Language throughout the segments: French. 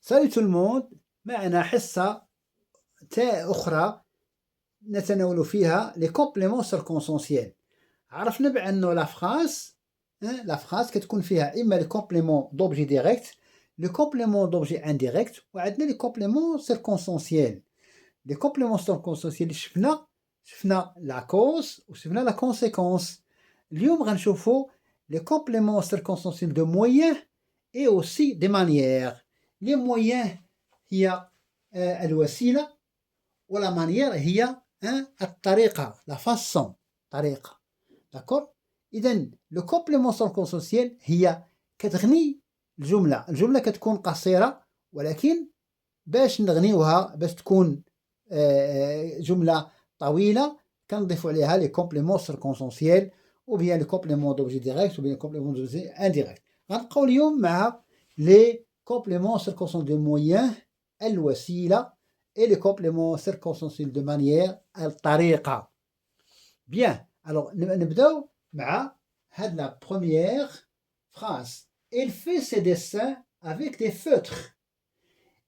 Salut tout le monde. معنا حصة أخرى نتناول فيها les compléments circonstanciels. عرفنا بأنه la phrase كتكون فيها إما les compléments d'objet direct, les compléments d'objet indirect وعندنا les compléments circonstanciels. Les compléments circonstanciels شفنا la cause وشفنا la conséquence. اليوم غنشوفوا les compléments circonstanciels de moyens et aussi des manières. Les moyens هي الوسيلة ولا manière هي الطريقة la façon طريقة. d'accord. إذن le complément circonstanciel هي كتغني الجملة كتكون قصيرة ولكن باش نغنيوها باش تكون جملة طويلة كنضيفوا عليها les compléments circonstanciels ou bien les compléments d'objet direct ou bien les compléments d'objet indirect. غنبقاو اليوم مع les compléments circonstanciels de moyens الوسيلة et les compléments circonstanciels de manière الطريقة. Bien, alors نبداو مع هاد la première phrase. Elle fait ses dessins avec des feutres.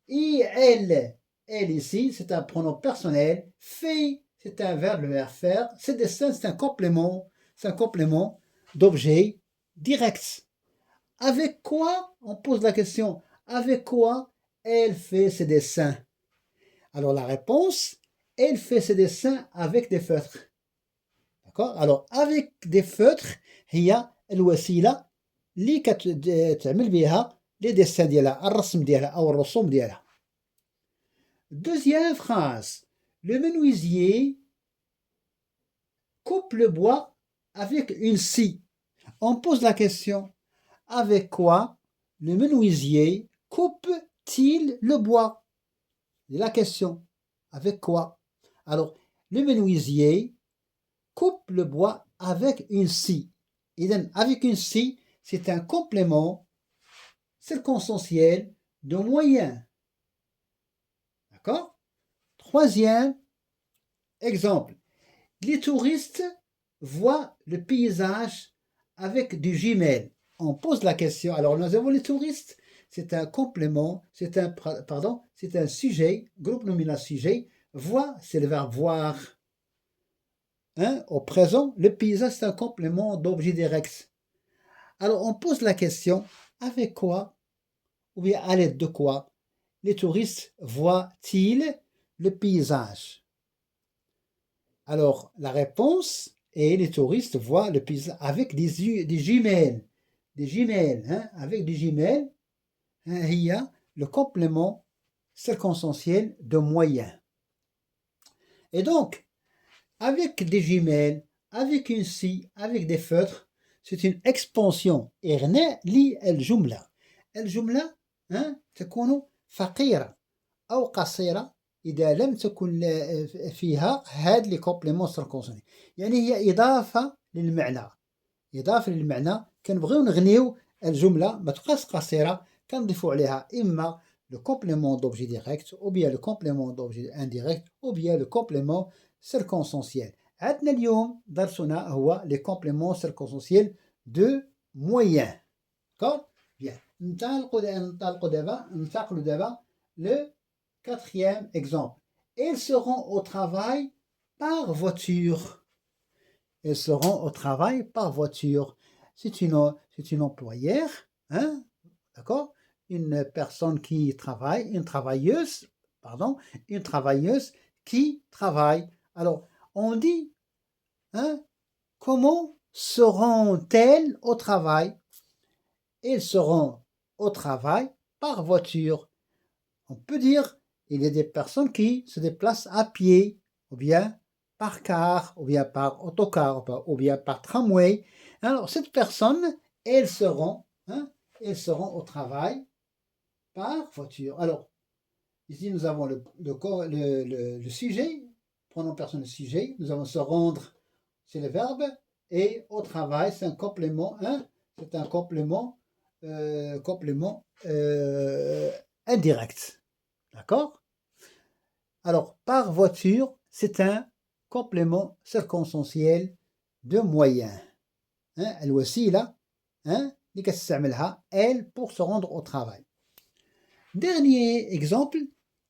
Et elle ici, c'est un pronom personnel. Fait, c'est un verbe, le verbe faire. Ses dessins, c'est un complément d'objet direct. Avec quoi, on pose la question, avec quoi elle fait ses dessins? Alors la réponse, elle fait ses dessins avec des feutres. D'accord? Alors avec des feutres, هي الوسيلة اللي كتعمل بها les dessins ديالها الرسم ديالها أو الرسوم ديالها. Deuxième phrase. Le menuisier coupe le bois avec une scie. On pose la question, avec quoi le menuisier coupe-t-il le bois? C'est la question. Avec quoi? Alors, le menuisier coupe le bois avec une scie. Et donc, avec une scie, c'est un complément circonstanciel de moyen. D'accord? Troisième exemple. Les touristes voient le paysage avec du jumelles. On pose la question. Alors, nous avons les touristes. C'est un complément, c'est un sujet, groupe nominal sujet. Voir, c'est le verbe voir. Au présent, le paysage, c'est un complément d'objet direct. Alors, on pose la question, avec quoi, ou bien à l'aide de quoi, les touristes voient-ils le paysage? Alors, la réponse est les touristes voient le paysage avec des jumelles. Des jumelles, avec des jumelles. Il y a le complément circonstanciel de moyen. Et donc, avec des jumelles, avec une scie, avec des feutres, c'est une expansion. إغناء للجملة. الجملة تكون فقيرة أو قصيرة إذا لم تكن فيها هاد لي كومبليمون سيركونسوني. يعني هي إضافة للمعنى كنبغيو نغنيو الجملة ما تبقاش قصيرة كنضيفو عليها إما le complément d'objet direct ou bien le complément d'objet indirect ou bien le complément circonstanciel. عندنا اليوم درسنا هو les compléments circonstanciels de moyens. D'accord? Bien. ننتقل دابا le quatrième exemple. Ils seront au travail par voiture. Ils seront au travail par voiture. C'est une employeur, d'accord? Une personne qui travaille, une travailleuse qui travaille. Alors, on dit, comment seront-elles au travail? Ils seront au travail par voiture. On peut dire, il y a des personnes qui se déplacent à pied, ou bien par car, ou bien par autocar, ou bien par tramway. Alors, cette personne, elles seront au travail par voiture. Alors, ici, nous avons le sujet, pronom personnel sujet. Nous avons se rendre, c'est le verbe, et au travail, c'est un complément, c'est un complément indirect. D'accord? Alors, par voiture, c'est un complément circonstanciel de moyen. الوسيلة اللي كتستعملها elle pour se rendre au travail. Dernier exemple,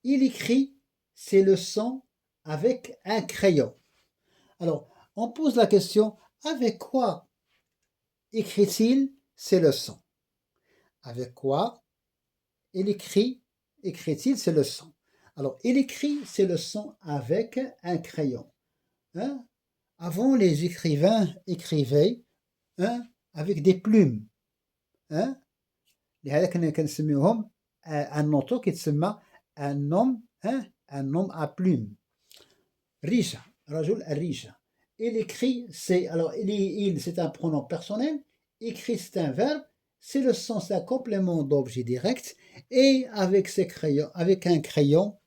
il écrit ses leçons avec un crayon. Alors, on pose la question, avec quoi écrit-il ses leçons? Avec quoi écrit-il ses leçons? Alors, il écrit ses leçons avec un crayon. Hein? Avant, les écrivains écrivaient avec des plumes. hein لهذا كنا كنسميوهم ان نوتو كيتسمى ان نوم ان نوم ا بلوم ريشه رجل الريشه. Il écrit, c'est un pronom personnel, écrit c'est un verbe, c'est le sens d'un complément d'objet direct, et avec un crayon,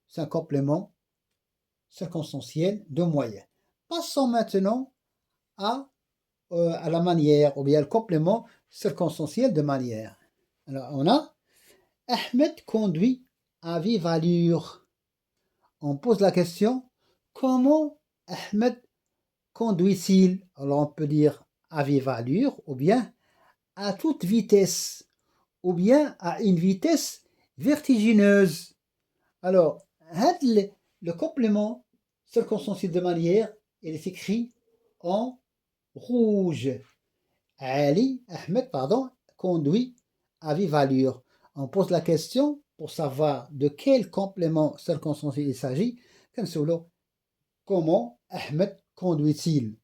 c'est un complément circonstanciel de moyen. Passons maintenant à la manière, ou bien le complément circonstanciel de manière. Alors, on a Ahmed conduit à vive allure. On pose la question, comment Ahmed conduit-il? Alors, on peut dire à vive allure, ou bien à toute vitesse, ou bien à une vitesse vertigineuse. Alors, le complément circonstanciel de manière, il est écrit en rouge. Ahmed, conduit à vive allure. On pose la question pour savoir de quel complément circonstanciel il s'agit. Comment Ahmed conduit-il?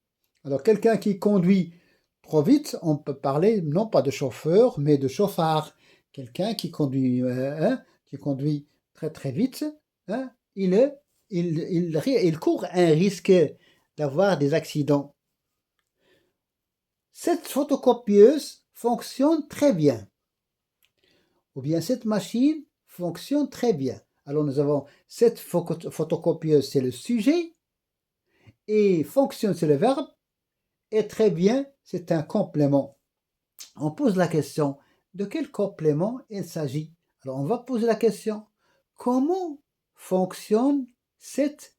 Alors, quelqu'un qui conduit trop vite, on peut parler non pas de chauffeur, mais de chauffard. Quelqu'un qui conduit très très vite, il court un risque d'avoir des accidents. Cette photocopieuse fonctionne très bien. Ou bien cette machine fonctionne très bien. Alors nous avons cette photocopieuse, c'est le sujet, et fonctionne, c'est le verbe, et très bien, c'est un complément. On pose la question, de quel complément il s'agit? Alors on va poser la question, comment fonctionne cette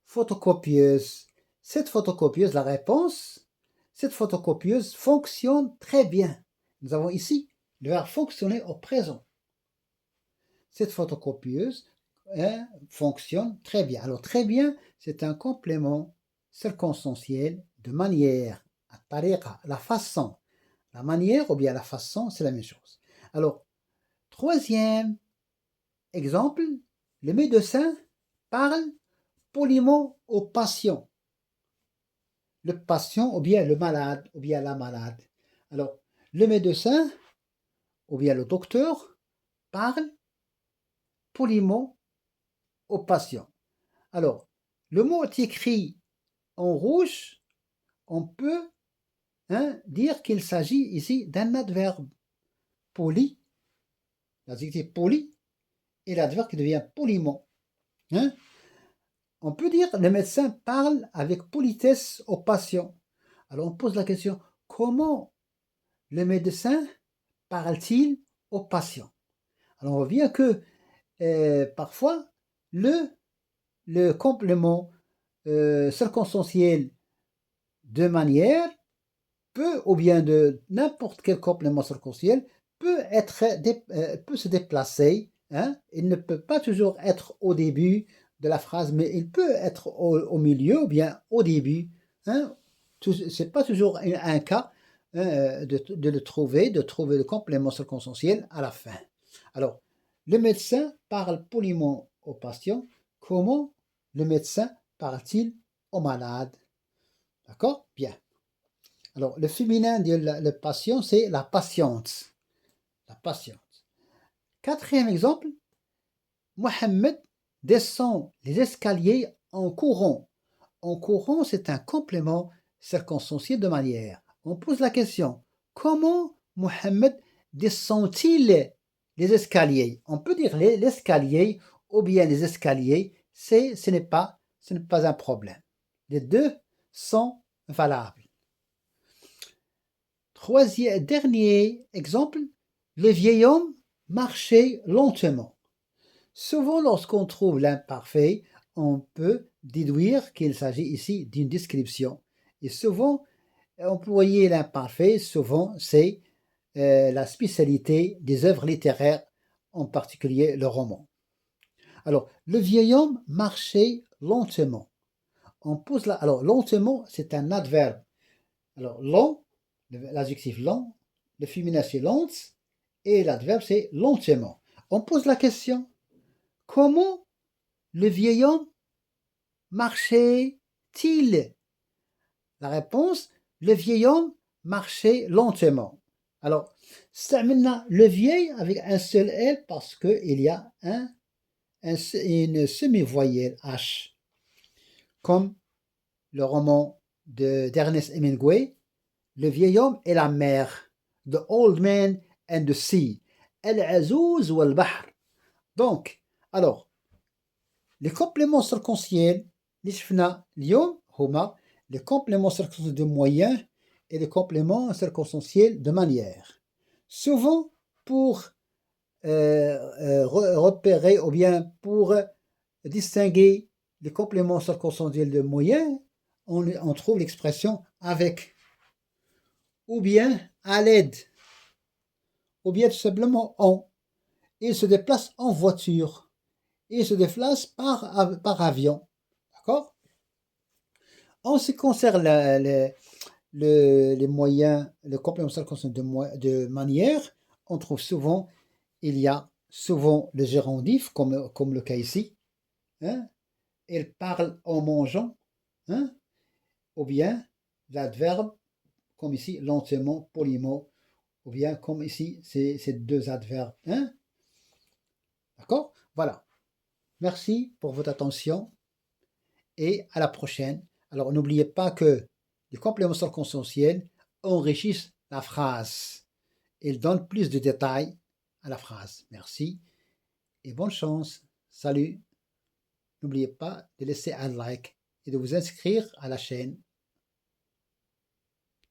photocopieuse? Cette photocopieuse, la réponse, cette photocopieuse fonctionne très bien. Nous avons ici le verbe fonctionner au présent. Cette photocopieuse fonctionne très bien. Alors très bien, c'est un complément circonstanciel de manière, la façon. La manière ou bien la façon, c'est la même chose. Alors, troisième exemple, le médecin parle poliment au patient. Le patient ou bien le malade ou bien la malade. Alors, le médecin ou bien le docteur parle poliment au patient. Alors, le mot est écrit en rouge, on peut dire qu'il s'agit ici d'un adverbe. Poli, l'adjectif poli, et l'adverbe qui devient poliment. On peut dire le médecin parle avec politesse au patient. Alors on pose la question, comment le médecin parle-t-il au patient? Alors on voit bien que parfois le complément circonstanciel de manière peut, ou bien de n'importe quel complément circonstanciel, peut se déplacer. Il ne peut pas toujours être au début de la phrase, mais il peut être au milieu ou bien au début. C'est pas toujours un cas de trouver le complément circonstanciel à la fin. Alors, le médecin parle poliment au patient. Comment le médecin parle-t-il au malade? D'accord? Bien. Alors, le féminin de le patient, c'est la patiente. La patiente. Quatrième exemple, Mohamed descend les escaliers en courant. En courant, c'est un complément circonstanciel de manière. On pose la question, comment Mohamed descend-il les escaliers? On peut dire l'escalier ou bien les escaliers, ce n'est pas un problème. Les deux sont valables. Dernier exemple, le vieil homme marchait lentement. Souvent, lorsqu'on trouve l'imparfait, on peut déduire qu'il s'agit ici d'une description. Et souvent, employer l'imparfait, souvent, c'est la spécialité des œuvres littéraires, en particulier le roman. Alors, le vieil homme marchait lentement. Alors, lentement, c'est un adverbe. Alors, lent, l'adjectif lent, le féminin c'est lente, et l'adverbe c'est lentement. On pose la question, comment le vieil homme marchait-il? La réponse, le vieil homme marchait lentement. Alors, استعملنا le vieil avec un seul L parce qu'il y a une semi-voyelle H, comme le roman d'Ernest Hemingway, Le vieil homme et la mer, The Old Man and the Sea, العزوز والبحر. Donc, alors, les compléments circonstanciels اللي شفنا اليوم هما les compléments circonstanciels de moyen et les compléments circonstanciels de manière. Souvent, pour repérer ou bien pour distinguer les compléments circonstanciels de moyen, on trouve l'expression avec, ou bien à l'aide, ou bien tout simplement en. Il se déplace en voiture, il se déplace par avion. D'accord? En ce qui concerne les moyens, le complément circonstanciel de manière, on trouve souvent, il y a souvent le gérondif, comme le cas ici. Hein? Il parle en mangeant. Hein? Ou bien l'adverbe, comme ici, lentement, poliment, ou bien comme ici, ces deux adverbes. Hein? D'accord? Voilà. Merci pour votre attention et à la prochaine. Alors, n'oubliez pas que les compléments circonstanciels enrichissent la phrase. Ils donnent plus de détails à la phrase. Merci et bonne chance. Salut. N'oubliez pas de laisser un like et de vous inscrire à la chaîne